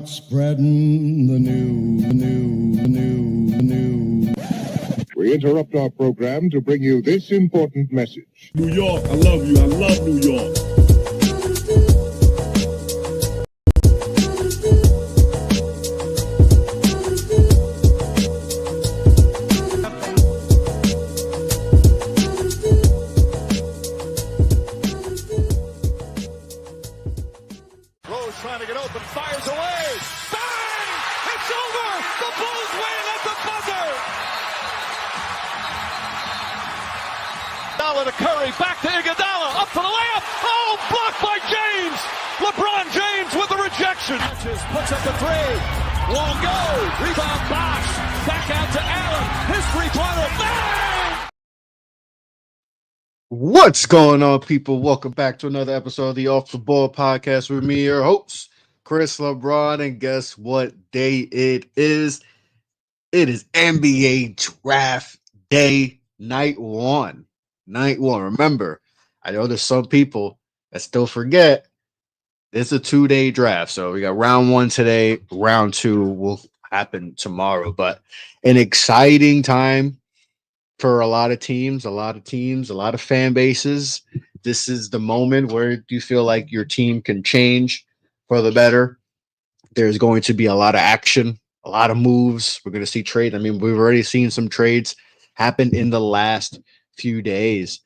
Start spreading the news. We interrupt our program to bring you this important message. New York, I love you. I love New York. Rose trying to get open, fires away. Bang! It's over! The Bulls win at the buzzer! Iguodala to Curry, back to Iguodala, up for the layup. Oh, blocked by James! LeBron James with the rejection. Puts up the three. Won't go. Rebound Bosh. Back out to Allen. His three-pointer. Bang! What's going on, people? Welcome back to another episode of the Off the Ball podcast with me, your host, Chris LeBron. And guess what day it is? It is NBA Draft Day, night one. Remember, I know there's some people that still forget it's a 2-day draft. So we got round one today. Round two will happen tomorrow. But an exciting time for a lot of teams, a lot of fan bases. This is the moment where you feel like your team can change for the better. There's going to be a lot of action, a lot of moves. We're going to see trades. I mean, we've already seen some trades happen in the last few days,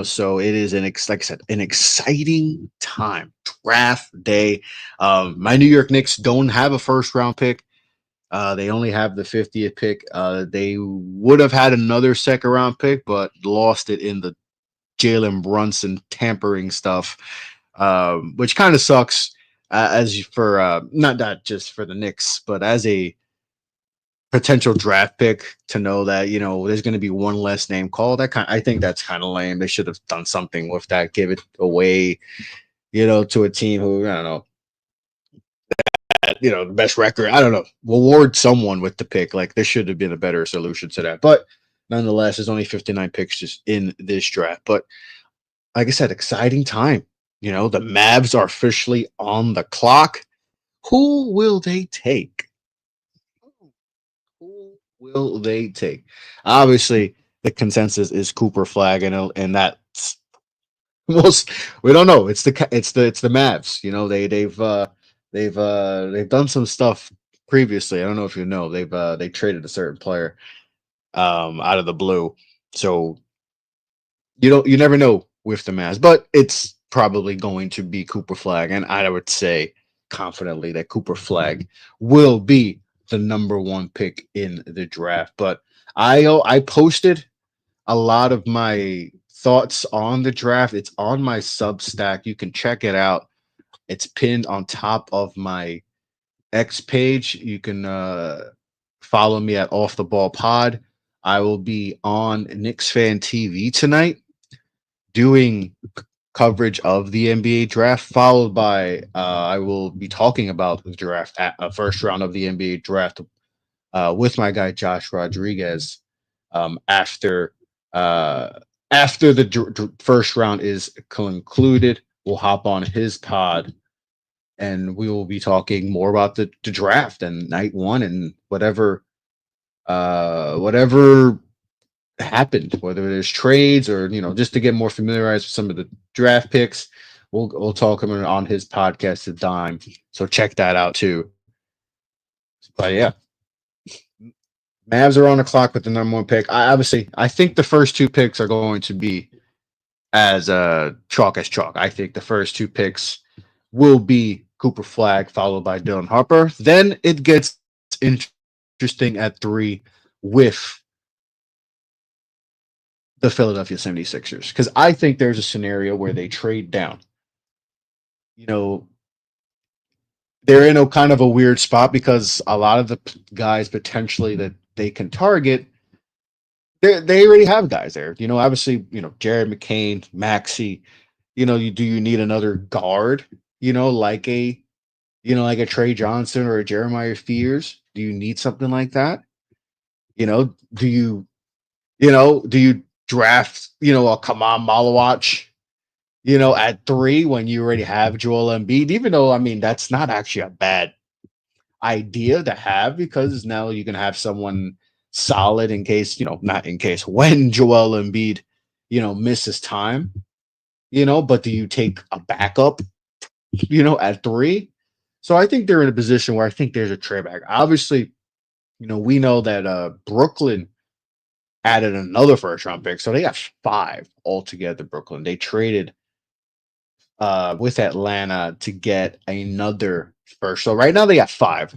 so it is like I said, an exciting time. Draft day. My New York Knicks don't have a first round pick. They only have the 50th pick. They would have had another second round pick, but lost it in the Jalen Brunson tampering stuff, which kind of sucks. As for not just for the Knicks, but as a potential draft pick, to know that there's going to be one less name called. I think that's kind of lame. They should have done something with that. Give it away, to a team who, I don't know, the best record. I don't know. Reward someone with the pick. Like, there should have been a better solution to that. But nonetheless, there's only 59 picks just in this draft. But like I said, exciting time. The Mavs are officially on the clock. Who will they take? Obviously, the consensus is Cooper Flag, and that's most. We don't know. It's the Mavs. They've done some stuff previously. I don't know if you know. They traded a certain player out of the blue. So you never know with the Mavs, but it's probably going to be Cooper Flag, and I would say confidently that Cooper Flag will be the number one pick in the draft. But I posted a lot of my thoughts on the draft. It's on my Substack. You can check it out. It's pinned on top of my X page. You can follow me at Off the Ball Pod. I will be on Knicks Fan TV tonight doing coverage of the NBA draft, followed by I will be talking about the draft at first round of the NBA draft with my guy Josh Rodriguez after the first round is concluded. We'll hop on his pod and we will be talking more about the draft and night one and whatever happened, whether there's trades or just to get more familiarized with some of the draft picks. We'll talk about it on his podcast at Dime, so check that out too. But yeah, Mavs are on the clock with the number one pick. I think the first two picks are going to be as chalk as chalk. I think the first two picks will be Cooper Flag followed by Dylan Harper. Then it gets interesting at 3 with the Philadelphia 76ers, because I think there's a scenario where they trade down. They're in a kind of a weird spot because a lot of the guys potentially that they can target, they already have guys there. Obviously, Jared McCain, Maxey. Do you need another guard? Like a Trey Johnson or a Jeremiah Fears? Do you need something like that? Do you draft, a Kaman Malawach, at 3 when you already have Joel Embiid, even though, that's not actually a bad idea to have because now you can have someone solid in case, not in case when Joel Embiid, misses time, but do you take a backup, at 3? So I think they're in a position where I think there's a trade back. Obviously, we know that Brooklyn added another first round pick. So they got 5 altogether, Brooklyn. They traded with Atlanta to get another first. So right now they got 5.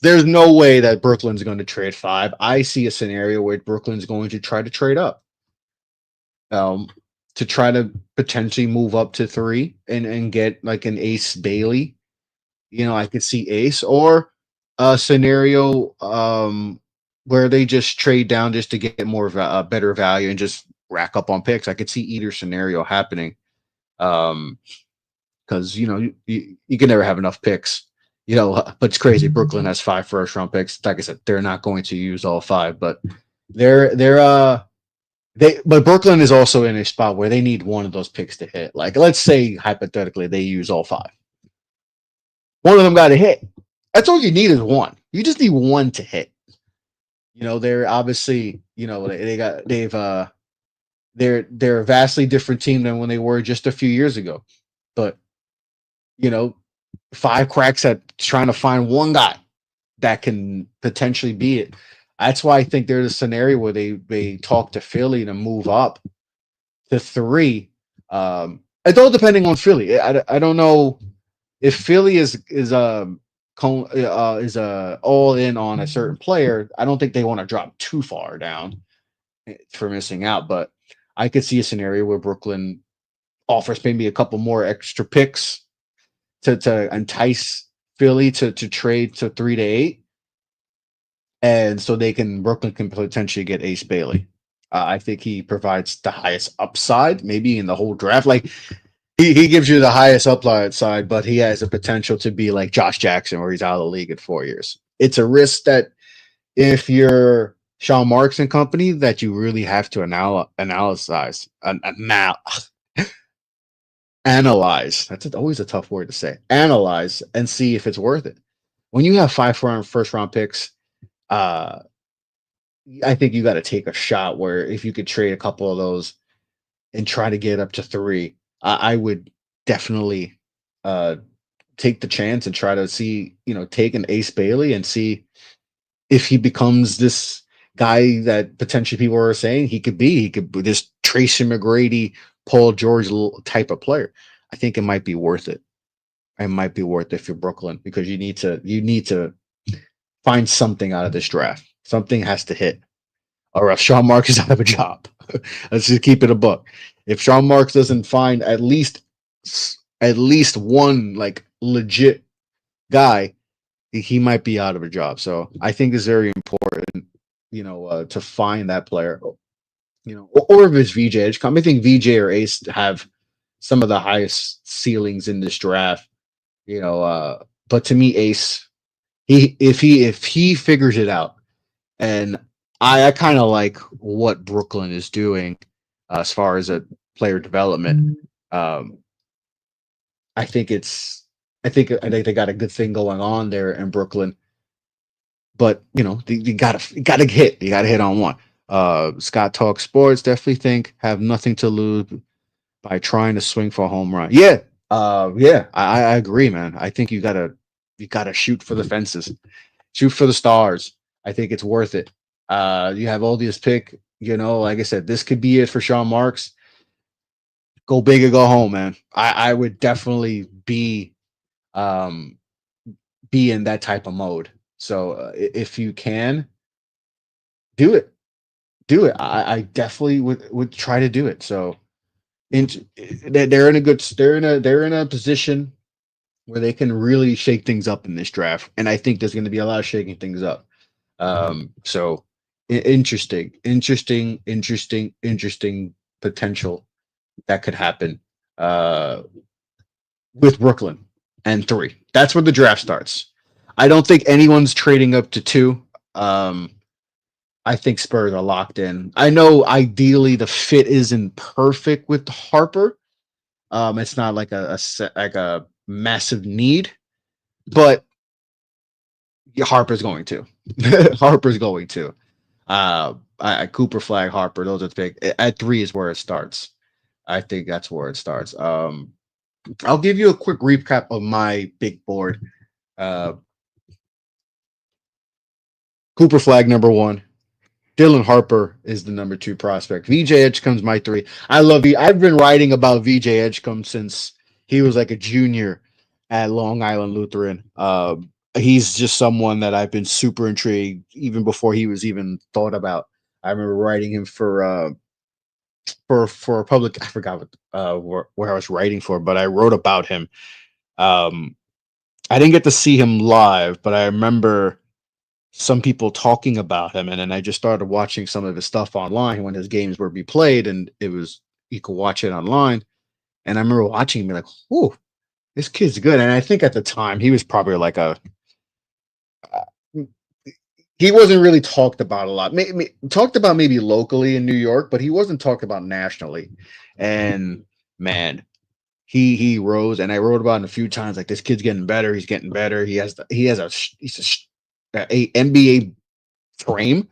There's no way that Brooklyn's going to trade 5. I see a scenario where Brooklyn's going to try to trade up. To try to potentially move up to 3 and get like an Ace Bailey. I could see Ace or a scenario where they just trade down just to get more better value and just rack up on picks. I could see either scenario happening. Because you can never have enough picks. But it's crazy. Brooklyn has 5 first round picks. Like I said, they're not going to use all 5, but but Brooklyn is also in a spot where they need one of those picks to hit. Like, let's say hypothetically they use all 5. One of them got to hit. That's all you need is one. You just need one to hit. They're obviously, they're a vastly different team than when they were just a few years ago. But 5 cracks at trying to find one guy that can potentially be it. That's why I think there's a scenario where they talk to Philly to move up to 3. It's all depending on Philly. I don't know if Philly is all in on a certain player. I don't think they want to drop too far down for missing out. But I could see a scenario where Brooklyn offers maybe a couple more extra picks to entice Philly to trade to 3 to 8. And so Brooklyn can potentially get Ace Bailey. I think he provides the highest upside, maybe in the whole draft. Like he gives you the highest upside, but he has a potential to be like Josh Jackson, where he's out of the league in 4 years. It's a risk that if you're Sean Marks and company, that you really have to analyze. Analyze. That's always a tough word to say. Analyze and see if it's worth it. When you have 5 first round picks, I think you got to take a shot where if you could trade a couple of those and try to get up to 3, I would definitely take the chance and try to see, take an Ace Bailey and see if he becomes this guy that potentially people are saying he could be. He could be this Tracy McGrady, Paul George type of player. I think it might be worth it. It might be worth it for Brooklyn because you need to find something out of this draft. Something has to hit, or else Sean Marks is out of a job. Let's just keep it a book. If Sean Marks doesn't find at least one like legit guy, he might be out of a job. So I think it's very important, to find that player. Or if it's VJ Edgecombe. I think VJ or Ace have some of the highest ceilings in this draft. But to me, Ace, if he figures it out, and I kind of like what Brooklyn is doing as far as a player development. I think they got a good thing going on there in Brooklyn. But you gotta hit. You gotta hit on one. Scott Talk Sports definitely think have nothing to lose by trying to swing for a home run. Yeah. I agree, man. I think you gotta shoot for the fences, shoot for the stars. I think it's worth it. You have all these pick, like I said, this could be it for Sean Marks. Go big or go home, man. I would definitely be in that type of mode. So if you can do it, I definitely would try to do it. So they're in a position where they can really shake things up in this draft. And I think there's going to be a lot of shaking things up. So interesting potential that could happen with Brooklyn and 3. That's where the draft starts. I don't think anyone's trading up to 2. I think Spurs are locked in. I know ideally the fit isn't perfect with Harper. It's not like a massive need, but Yeah, Harper's going to. Harper's going to. Cooper Flag Harper. Those are the big. At three is where it starts. I think that's where it starts. I'll give you a quick recap of my big board. Uh, Cooper Flag number one. Dylan Harper is the number two prospect. VJ Edgecombe's my three. I've been writing about VJ Edgecombe since he was like a junior at Long Island Lutheran. He's just someone that I've been super intrigued even before he was even thought about. I remember writing him for a public. I forgot where I was writing for, but I wrote about him. Um, I didn't get to see him live, but I remember some people talking about him, and then I just started watching some of his stuff online when his games were be played, and it was you could watch it online. And I remember watching him and be like, "Whoa, this kid's good." And I think at the time he was probably like uh, he wasn't really talked about a lot. Talked about maybe locally in New York, but he wasn't talked about nationally. And man, he rose, and I wrote about him a few times. Like this kid's getting better. He's getting better. He's a NBA frame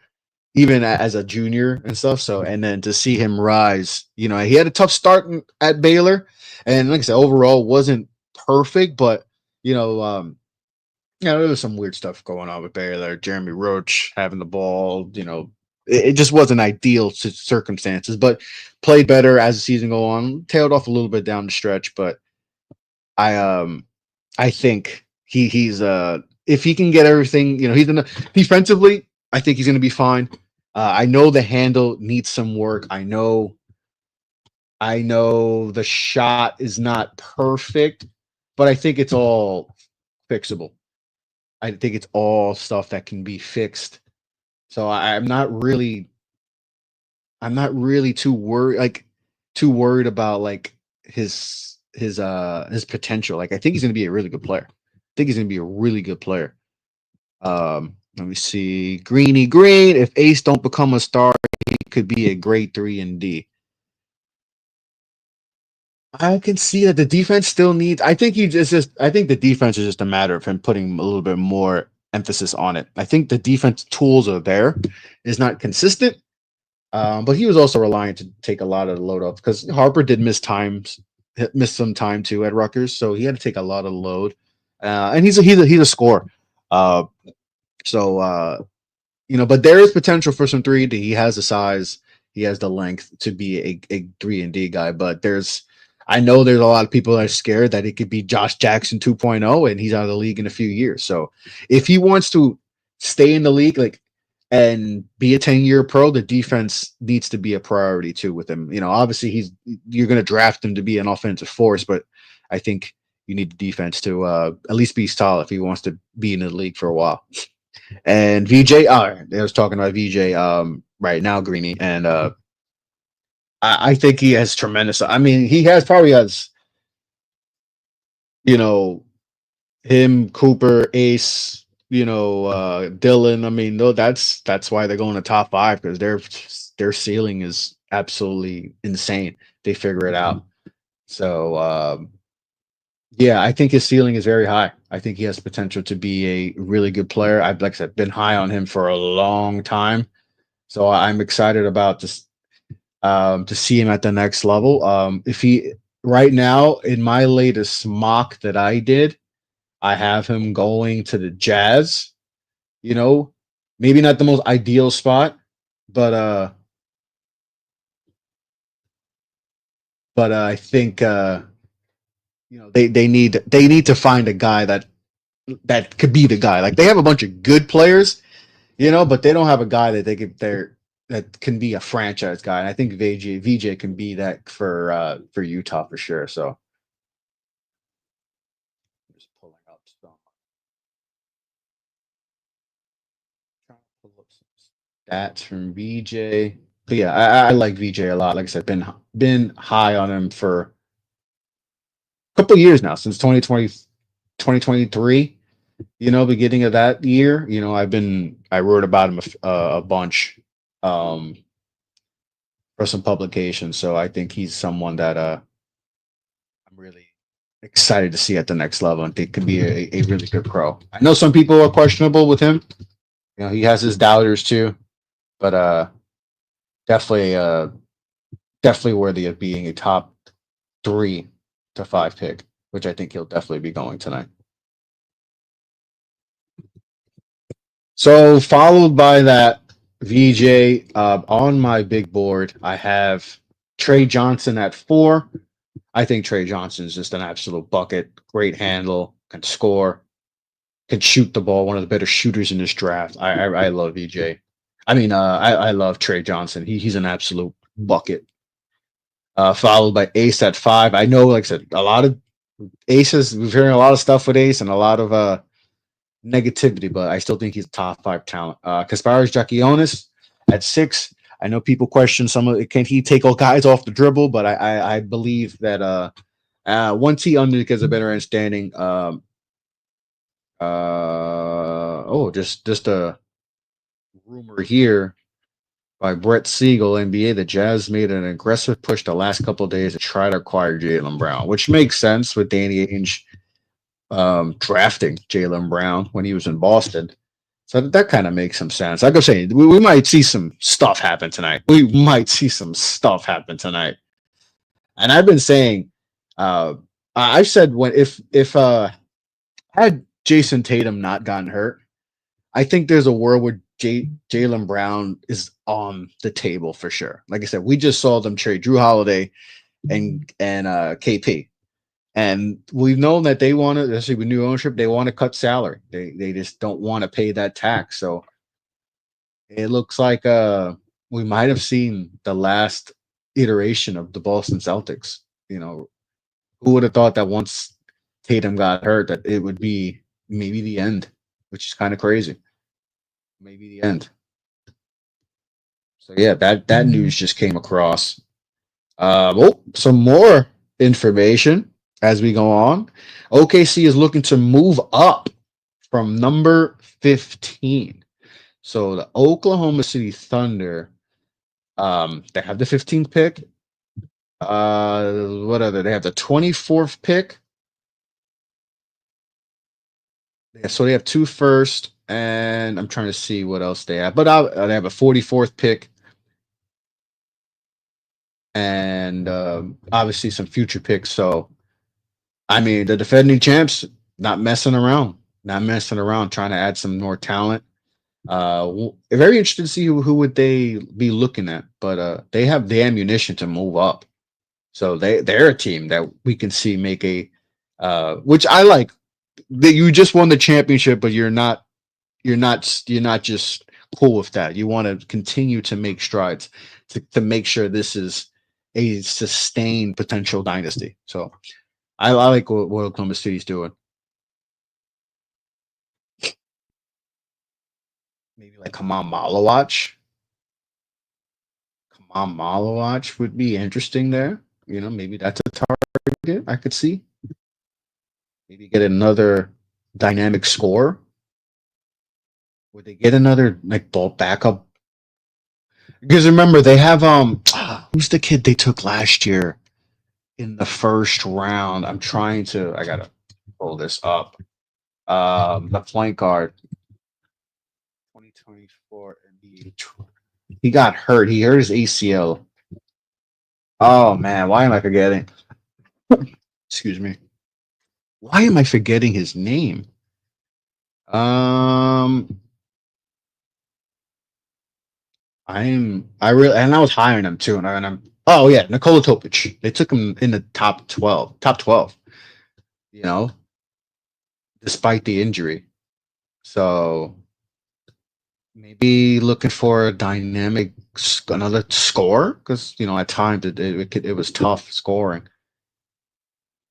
even as a junior and stuff. So, and then to see him rise, he had a tough start at Baylor, and like I said, overall wasn't perfect, but you know, um, there was some weird stuff going on with Baylor. Jeremy Roach having the ball, it just wasn't ideal circumstances, but played better as the season go on. Tailed off a little bit down the stretch, but I I think he's if he can get everything, he's gonna defensively. I think he's gonna be fine. I know the handle needs some work. I know the shot is not perfect, but I think it's all fixable. I think it's all stuff that can be fixed. So I'm not really too worried about like his potential. Like I think he's gonna be a really good player. I think he's gonna be a really good player. Let me see. Greeny Green. If Ace don't become a star, he could be a grade 3 and D. I can see that the defense still needs. I think I think the defense is just a matter of him putting a little bit more emphasis on it. I think the defense tools are there. It's not consistent, but he was also relying to take a lot of the load off because Harper did miss some time too at Rutgers, so he had to take a lot of load. And he's a scorer. Uh, so but there is potential for some 3D. He has the size, he has the length to be a 3 and D guy, but I know there's a lot of people that are scared that it could be Josh Jackson 2.0 and he's out of the league in a few years. So if he wants to stay in the league, like and be a 10-year pro, the defense needs to be a priority too with him. Obviously you're going to draft him to be an offensive force, but I think you need the defense to at least be solid if he wants to be in the league for a while. And VJ, I was talking about VJ right now, Greeny, and I think he has tremendous. I mean, probably has, you know, him, Cooper, Ace, Dylan. I mean, no, that's why they're going to top five because their ceiling is absolutely insane. They figure it out. So yeah, I think his ceiling is very high. I think he has potential to be a really good player. I've, like I said, been high on him for a long time. So I'm excited about this to see him at the next level. If he right now in my latest mock that I did, I have him going to the Jazz. You know, maybe not the most ideal spot, but I think they need to find a guy that could be the guy. Like they have a bunch of good players, but they don't have a guy that that can be a franchise guy. And I think VJ can be that for Utah for sure. So just pulling up some trying to pull up some stats from VJ. But yeah, I like VJ a lot. Like I said, been high on him for a couple years now, since 2020, 2023. Beginning of that year, I wrote about him a bunch um, for some publications. So I think he's someone that I'm really excited to see at the next level and think could be a really good pro. I know some people are questionable with him. You know, he has his doubters too, but definitely definitely worthy of being a top 3 to 5 pick, which I think he'll definitely be going tonight. So followed by that, VJ on my big board, I have Trey Johnson at 4. I think Trey Johnson is just an absolute bucket, great handle, can score, can shoot the ball, one of the better shooters in this draft. I love VJ. I mean, I love Trey Johnson. He's an absolute bucket. Followed by Ace at 5. I know, like I said, a lot of Aces. We're hearing a lot of stuff with Ace and a lot of negativity, but I still think he's a top 5 talent. Kasparis Giannakis at 6. I know people question some of it. Can he take all guys off the dribble? But I believe that once he gets a better understanding, just a rumor here by Brett Siegel, NBA, the Jazz made an aggressive push the last couple of days to try to acquire Jaylen Brown, which makes sense with Danny Ainge drafting Jaylen Brown when he was in Boston. So that kind of makes some sense. Like I'm saying, we might see some stuff happen tonight. We might see some stuff happen tonight. And I've been saying, I've said if had Jason Tatum not gotten hurt, I think there's a world where Jaylen Brown is on the table for sure. Like I said, we just saw them trade Drew Holiday and KP. And we've known that they want to, especially with new ownership, they want to cut salary. They just don't want to pay that tax. So it looks like we might have seen the last iteration of the Boston Celtics. You know, who would have thought that once Tatum got hurt that it would be maybe the end, which is kind of crazy. Maybe the end. So yeah, that news just came across. Some more information as we go on. OKC is looking to move up from number 15. So the Oklahoma City Thunder, they have the 15th pick. What other? They have the 24th pick. Yeah, so they have 2 first, and I'm trying to see what else they have. But they have a 44th pick, and obviously some future picks. So, I mean, the defending champs not messing around, trying to add some more talent. Very interested to see who would they be looking at, but they have the ammunition to move up. So they're a team that we can see make a, which I like. That you just won the championship, but you're not just cool with that. You want to continue to make strides to make sure this is a sustained potential dynasty. So I like what Oklahoma City's doing. Maybe like Kaman Malawatch. Kaman Malawatch would be interesting there. You know, maybe that's a target I could see. Maybe get another dynamic score. Would they get another like ball backup? Because remember they have who's the kid they took last year in the first round? I gotta pull this up. The point guard 2024 NBA. He got hurt. He hurt his ACL. Oh man, why am I forgetting? Excuse me. Why am I forgetting his name? I was high on him too, and I'm oh yeah, Nikola Topic. They took him in the top 12. You know, despite the injury. So maybe looking for a dynamic another score because at times it was tough scoring.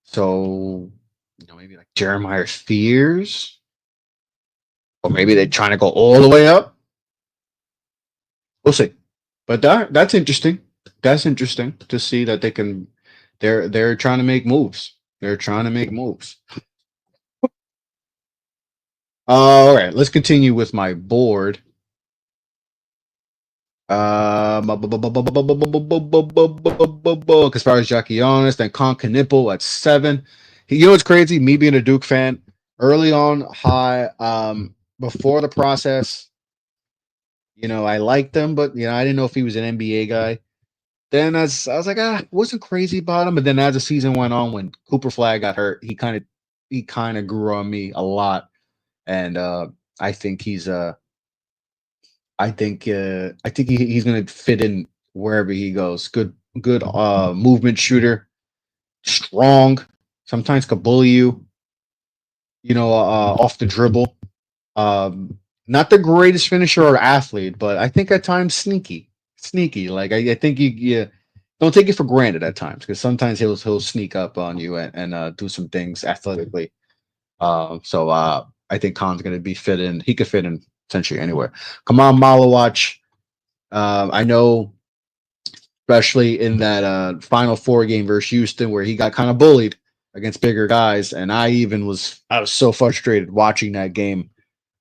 So maybe like Jeremiah Fears, or maybe they're trying to go all the way up. We'll see. But that's interesting. That's interesting to see that they can. They're trying to make moves. They're trying to make moves. All right, let's continue with my board. As far as Giannakis, then Con Knipple at 7. You know what's crazy? Me being a Duke fan, early on, before the process, I liked him, but I didn't know if he was an NBA guy. Then as I was like, wasn't crazy about him. But then as the season went on, when Cooper Flag got hurt, he kind of grew on me a lot. And I think he's gonna fit in wherever he goes. Good movement shooter, strong. Sometimes could bully you, off the dribble. Not the greatest finisher or athlete, but I think at times sneaky. Like I think you don't take it for granted at times because sometimes he'll sneak up on you and do some things athletically. So I think Khan's going to be fit in. He could fit in essentially anywhere. Come on, Malawach. I know, especially in that Final Four game versus Houston, where he got kind of bullied against bigger guys, and I was so frustrated watching that game.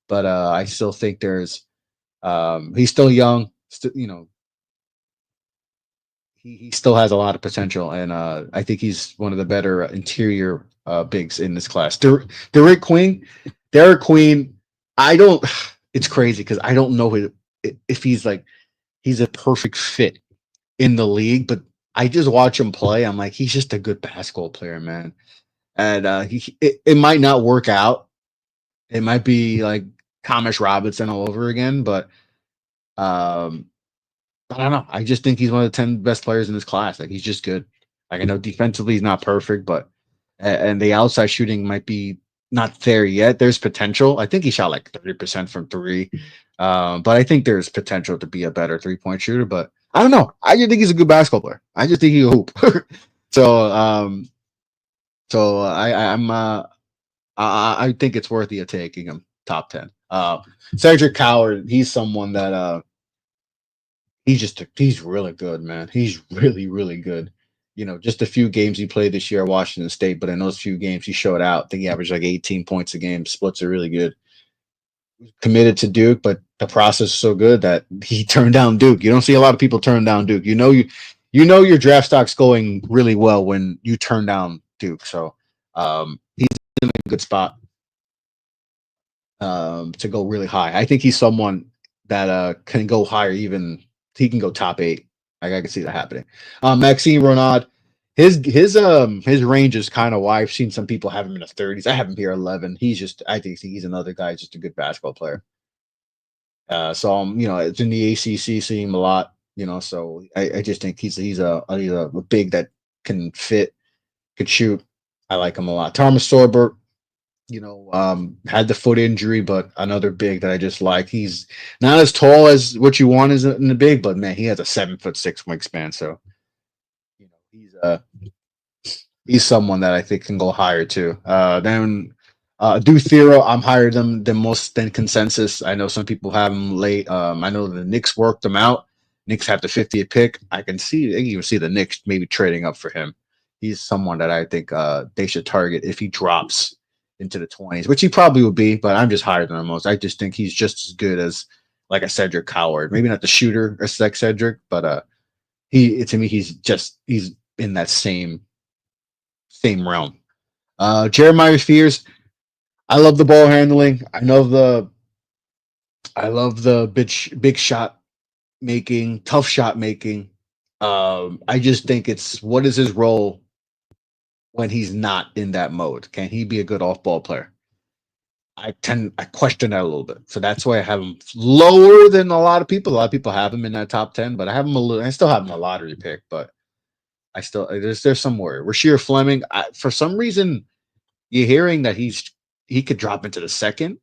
But I still think he's still young. He still has a lot of potential, and I think he's one of the better interior bigs in this class. Derek Queen. I don't. It's crazy because I don't know if he's a perfect fit in the league, but I just watch him play. I'm like, he's just a good basketball player, man. And it might not work out. It might be like Thomas Robinson all over again, but um, I don't know. I just think he's one of the 10 best players in this class. Like he's just good. Like I know defensively he's not perfect, but and the outside shooting might be not there yet. There's potential. I think he shot like 30% from three. But I think there's potential to be a better 3-point shooter. But I don't know. I just think he's a good basketball player. I just think he'll hoop. so I think it's worthy of taking him top 10. Cedric Coward, he's someone that he's really good, man. He's really, really good. Just a few games he played this year at Washington State, but in those few games he showed out. I think he averaged like 18 points a game. Splits are really good. Committed to Duke, but the process is so good that he turned down Duke. You don't see a lot of people turn down Duke. You know your draft stock's going really well when you turn down Duke. So he's in a good spot to go really high. I think he's someone that can go higher. Even he can go top 8. I can see that happening. Maxime Renaud, his range is kind of wide. I've seen some people have him in the 30s. I have him here 11. I think he's another guy, just a good basketball player. So it's in the ACC, seeing him a lot. So I just think he's a big that can fit, could shoot. I like him a lot. Thomas Sorbert, had the foot injury, but another big that I just like. He's not as tall as what you want in the big, but man, he has a 7'6" wingspan. So, he's someone that I think can go higher too. Then Duthero, I'm higher than consensus. I know some people have him late. I know the Knicks worked him out. Knicks have the 50th pick. I can even see the Knicks maybe trading up for him. He's someone that I think they should target if he drops into the 20s, which he probably would be, but I'm just higher than him most. I just think he's just as good as like a Cedric Coward. Maybe not the shooter as like Cedric, but to me he's in that same realm. Jeremiah Fears, I love the ball handling. I love the big shot making, tough shot making. I just think it's what is his role when he's not in that mode? Can he be a good off ball player? I question that a little bit. So that's why I have him lower than a lot of people. A lot of people have him in that top 10, but I still have him a lottery pick, but there's some worry. Rasheer Fleming, for some reason, you're hearing that he could drop into the second.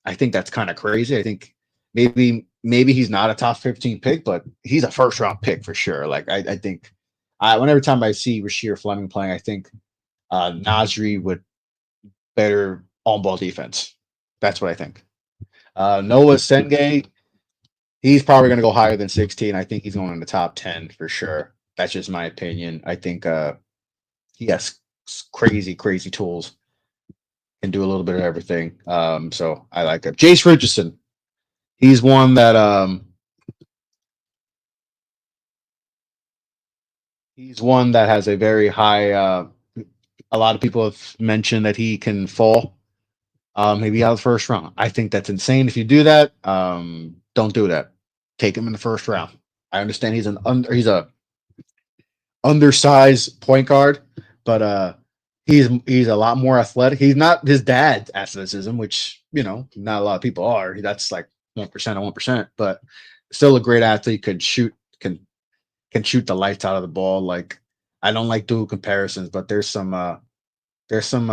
I think that's kind of crazy. I think maybe he's not a top 15 pick, but he's a first round pick for sure. Like I think whenever time I see Rasheer Fleming playing, I think Nasri would better on ball defense. That's what I think. Noah Sengay, he's probably going to go higher than 16. I think he's going in the top 10 for sure. That's just my opinion. I think he has crazy tools, can do a little bit of everything. So I like him. Jace Richardson, he's one that has a very high A lot of people have mentioned that he can fall, maybe out of the first round. I think that's insane. If you do that, don't do that. Take him in the first round. I understand he's a undersized point guard, but he's a lot more athletic. He's not his dad's athleticism, which not a lot of people are. That's like 1% of 1%, but still a great athlete. Could shoot, can shoot the lights out of the ball. Like I don't like dual comparisons, but there's some uh there's some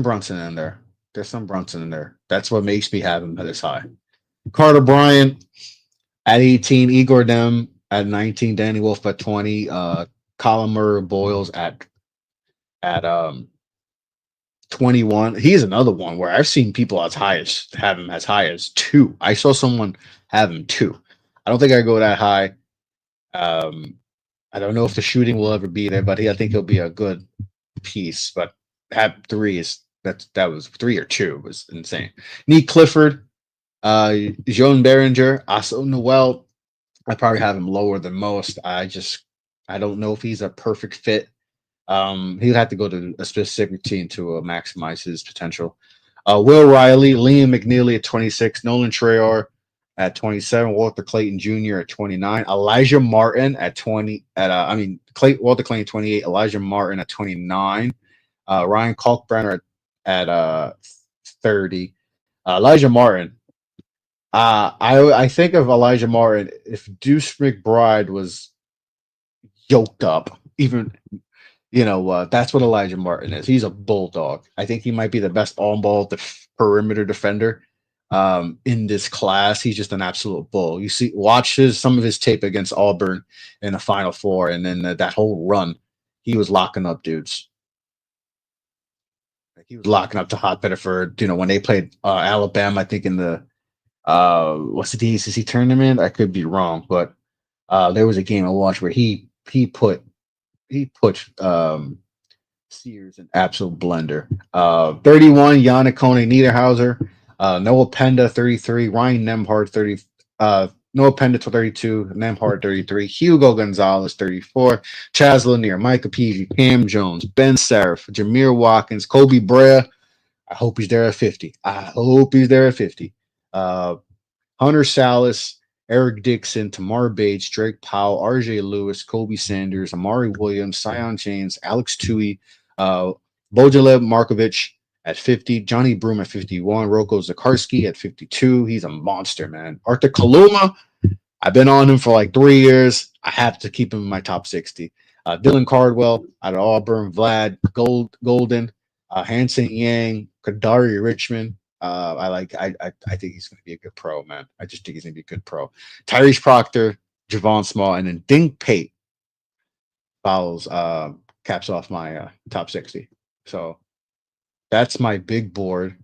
Brunson in there. There's some Brunson in there. That's what makes me have him this high. Carter Bryant at 18, Igor Dem at 19, Danny Wolf at 20, Colin Murray Boyles at 21. He's another one where I've seen people have him as high as 2. I saw someone have him 2. I don't think I go that high. I don't know if the shooting will ever be there, but I think he'll be a good piece. But have 3 is that was 3 or 2 was insane. Nick Clifford, Joan Behringer, Aso Noel. I probably have him lower than most. I don't know if he's a perfect fit. He'd have to go to a specific team to maximize his potential. Will Riley, Liam McNeely at 26, Nolan Traore at 27, Walter Clayton Jr. at 29, Elijah Martin at 20. Walter Clayton 28, Elijah Martin at 29, Ryan Kalkbrenner at 30. Elijah Martin. I think of Elijah Martin if Deuce McBride was yoked up, even that's what Elijah Martin is. He's a bulldog. I think he might be the best on-ball perimeter defender in this class. He's just an absolute bull. Watch some of his tape against Auburn in the Final Four, and then that whole run, he was locking up dudes. He was locking up to Hot Bedford. When they played Alabama, I think in the what's the ACC tournament? I could be wrong, but there was a game I watched where he put Sears an absolute blender. 31, Yannick Kone Niederhauser, Noah Penda 33, Ryan Nemhard 30, Noah Penda 32, Nemhard 33, Hugo Gonzalez 34, Chaz Lanier, Micah Peavy, Cam Jones, Ben Serif, Jameer Watkins, Kobe Brea. I hope he's there at 50. Hunter Salas, Eric Dixon, Tamar Bates, Drake Powell, RJ Lewis, Kobe Sanders, Amari Williams, Sion Chains, Alex Tui, Bojaleb Markovich at 50, Johnny Broom at 51, Roko Zakarski at 52. He's a monster, man. Arthur Kaluma, I've been on him for like 3 years. I have to keep him in my top 60. Dylan Cardwell out of Auburn, Vlad Golden, Hanson Yang, Kadari Richmond. I think he's going to be a good pro, man. I just think he's going to be a good pro. Tyrese Proctor, Javon Small, and then Dink Pate follows, caps off my top 60. So that's my big board.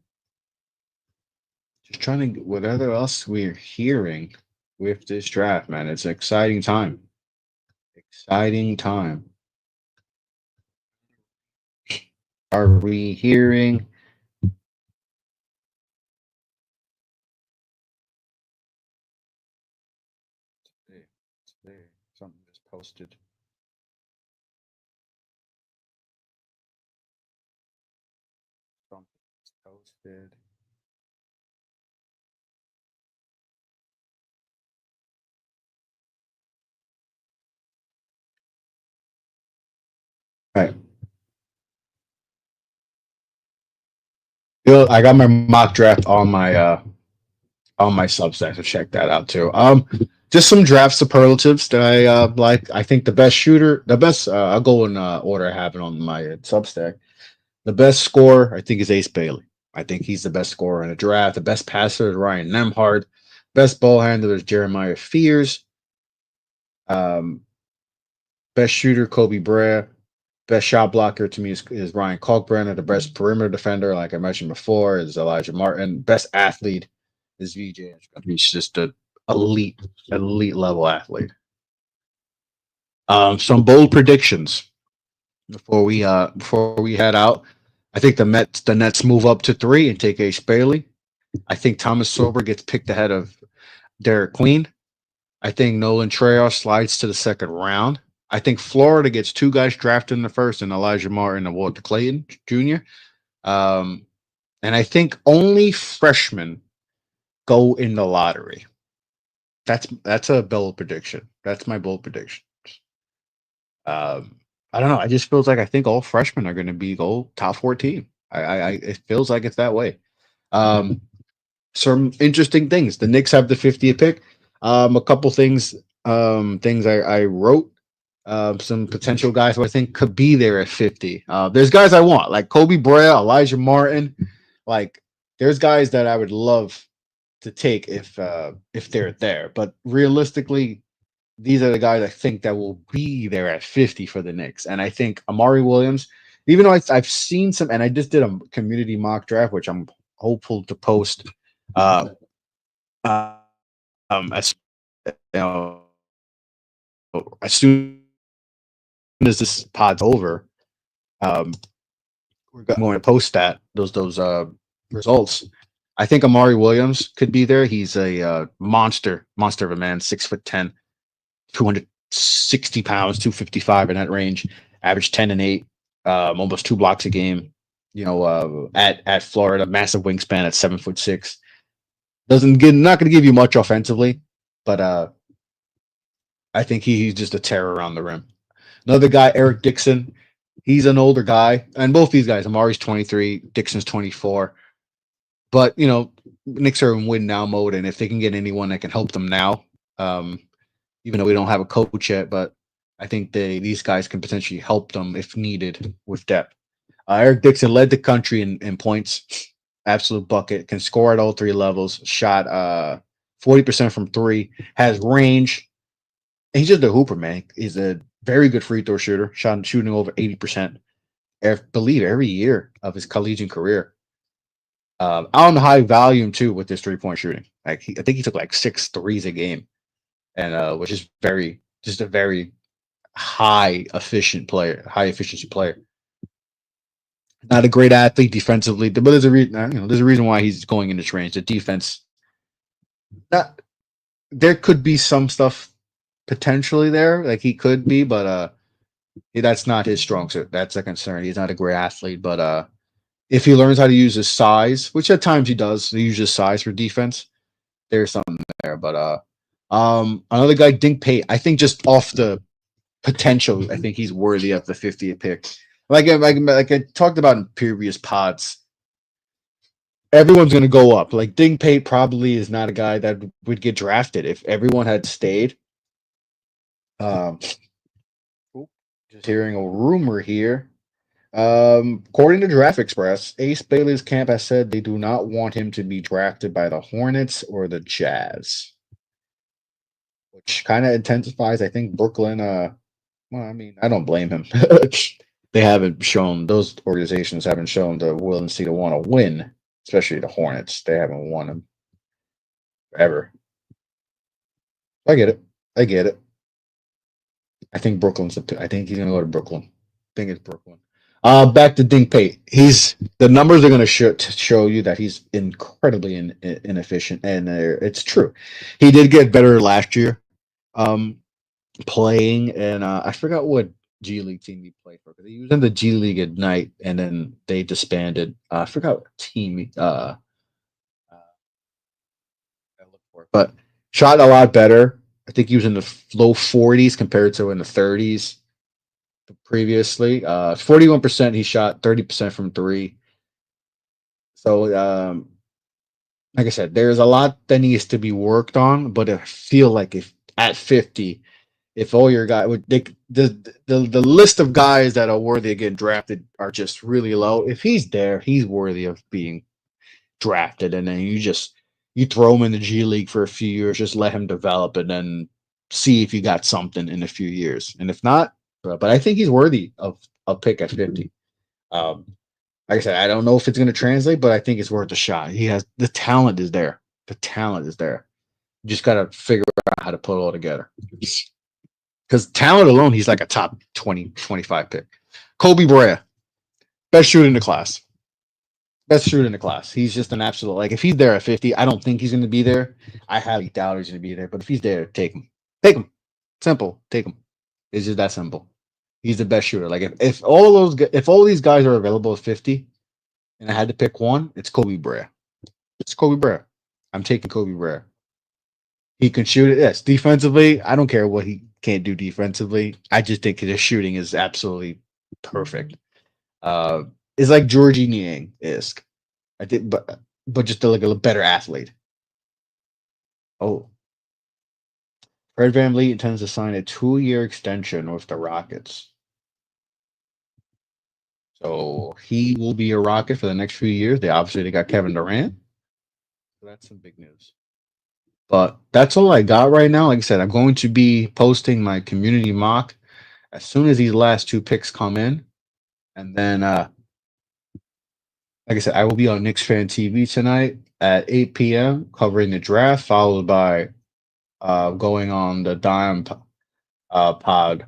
Just trying to get whatever else we're hearing with this draft, man. It's an exciting time. Are we hearing? Something just posted. Something just posted. All right. I got my mock draft on my Substack, so check that out too. Just some draft superlatives that I like. I think the best shooter, I'll go in order I have it on my Substack. The best scorer, I think, is Ace Bailey. I think he's the best scorer in the draft. The best passer is Ryan Nemhard. Best ball handler is Jeremiah Fears. Best shooter, Kobe Brea. Best shot blocker to me is Ryan Kalkbrenner. The best perimeter defender, like I mentioned before, is Elijah Martin. Best athlete is VJ. He's just an elite level athlete. Some bold predictions before we head out. I think the Nets move up to 3 and take Ace Bailey. I think Thomas Sorber gets picked ahead of Derek Queen. I think Nolan Traore slides to the second round. I think Florida gets 2 guys drafted in the first, and Elijah Martin and Walter Clayton Jr. Um, and I think only freshmen go in the lottery. That's a bold prediction. That's my bold prediction. Um, I don't know. I just feels like I think all freshmen are going to be goal top 14. It feels like it's that way. Um, some interesting things. The Knicks have the 50th pick. A couple things. Things I wrote. Some potential guys who I think could be there at 50. There's guys I want like Kobe Bryant, Elijah Martin. Like there's guys that I would love to take if they're there. But realistically, these are the guys I think that will be there at 50 for the Knicks. And I think Amari Williams, even though I've seen some, and I just did a community mock draft, which I'm hopeful to post uh, as you know, as soon as this pod's over, we're going to post those results. I think Amari Williams could be there. He's a monster of a man, 6'10", 260 pounds, 255 in that range, average 10 and 8, almost 2 blocks a game. At Florida, massive wingspan at 7'6". Not going to give you much offensively, but I think he's just a terror around the rim. Another guy, Eric Dixon. He's an older guy, and both these guys, Amari's 23, Dixon's 24. But Knicks are in win now mode, and if they can get anyone that can help them now, even though we don't have a coach yet, but I think these guys can potentially help them if needed with depth. Eric Dixon led the country in points, absolute bucket, can score at all 3 levels, shot 40% from 3, has range. He's just a hooper, man. He's a very good free throw shooter, shooting over 80%, I believe, every year of his collegiate career. On the high volume, too, with this 3-point shooting. I think he took like 6 threes a game, and which is a very high efficiency player. Not a great athlete defensively, but there's a reason. There's a reason why he's going in this range. The defense, there could be some stuff potentially there, like he could be, but that's not his strong suit. That's a concern. He's not a great athlete, but if he learns how to use his size, which at times he does, he uses size for defense, there's something there. But another guy, Dink Pate, I think just off the potential, I think he's worthy of the 50th pick. Like I talked about in previous pods, everyone's going to go up. Like Dink Pate probably is not a guy that would get drafted if everyone had stayed. Just hearing a rumor here. According to Draft Express, Ace Bailey's camp has said they do not want him to be drafted by the Hornets or the Jazz, which kind of intensifies, I think, Brooklyn. Well, I mean, I don't blame him. Those organizations haven't shown the willingness to want to win, especially the Hornets. They haven't won them forever. I get it. I think I think he's gonna go to Brooklyn. I think it's Brooklyn. Back to Dink Pate. The numbers are going to show you that he's incredibly inefficient, and it's true. He did get better last year, playing, and I forgot what G League team he played for. He was in the G League at night, and then they disbanded. I forgot what team I looked for, but shot a lot better. I think he was in the low 40s compared to in the 30s. Previously, 41% he shot, 30% from 3. So, like I said, there's a lot that needs to be worked on. But I feel like if at 50, if all your guys, the list of guys that are worthy of getting drafted are just really low. If he's there, he's worthy of being drafted, and then you throw him in the G League for a few years, just let him develop, and then see if you got something in a few years. And if not. But I think he's worthy of a pick at 50. Like I said, I don't know if it's going to translate, but I think it's worth a shot. The talent is there. The talent is there. You just got to figure out how to put it all together. Because talent alone, he's like a top 20, 25 pick. Kobe Bryant, best shooter in the class. He's just an absolute, like, if he's there at 50, I don't think he's going to be there. I highly doubt he's going to be there. But if he's there, take him. Simple. Take him. It's just that simple. He's the best shooter. Like if all these guys are available at 50, and I had to pick one, it's Kobe Bryant. It's Kobe Bryant. I'm taking Kobe Bryant. He can shoot it. Yes, defensively, I don't care what he can't do defensively. I just think his shooting is absolutely perfect. It's like Georgie Niang is. I think, but just like a better athlete. Oh, Fred VanVleet intends to sign a 2-year extension with the Rockets. So he will be a Rocket for the next few years. They got Kevin Durant. So that's some big news. But that's all I got right now. Like I said, I'm going to be posting my community mock as soon as these last 2 picks come in. And then, like I said, I will be on Knicks Fan TV tonight at 8 p.m. covering the draft, followed by going on the Dime pod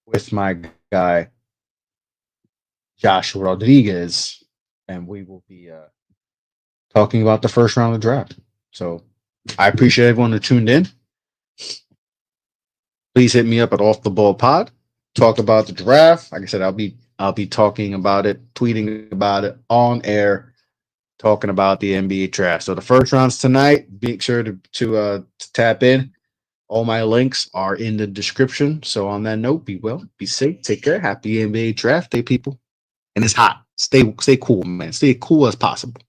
with my guy, Josh Rodriguez. And we will be talking about the first round of the draft. So I appreciate everyone who tuned in. Please hit me up at Off the Ball Pod. Talk about the draft. Like I said, I'll be talking about it, tweeting about it on air, talking about the NBA draft. So the first round's tonight. Make sure to tap in. All my links are in the description. So on that note, be well, be safe, take care. Happy NBA draft day, people. And it's hot. Stay cool, man. Stay cool as possible.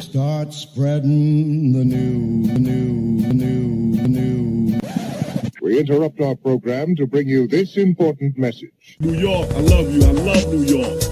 Start spreading the news. We interrupt our program to bring you this important message. New York, I love you. I love New York.